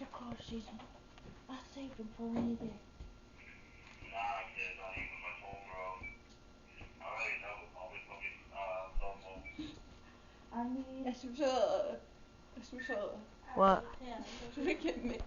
Because she's. I saved them for me there. I mean. Esmeralda. What? Look at me.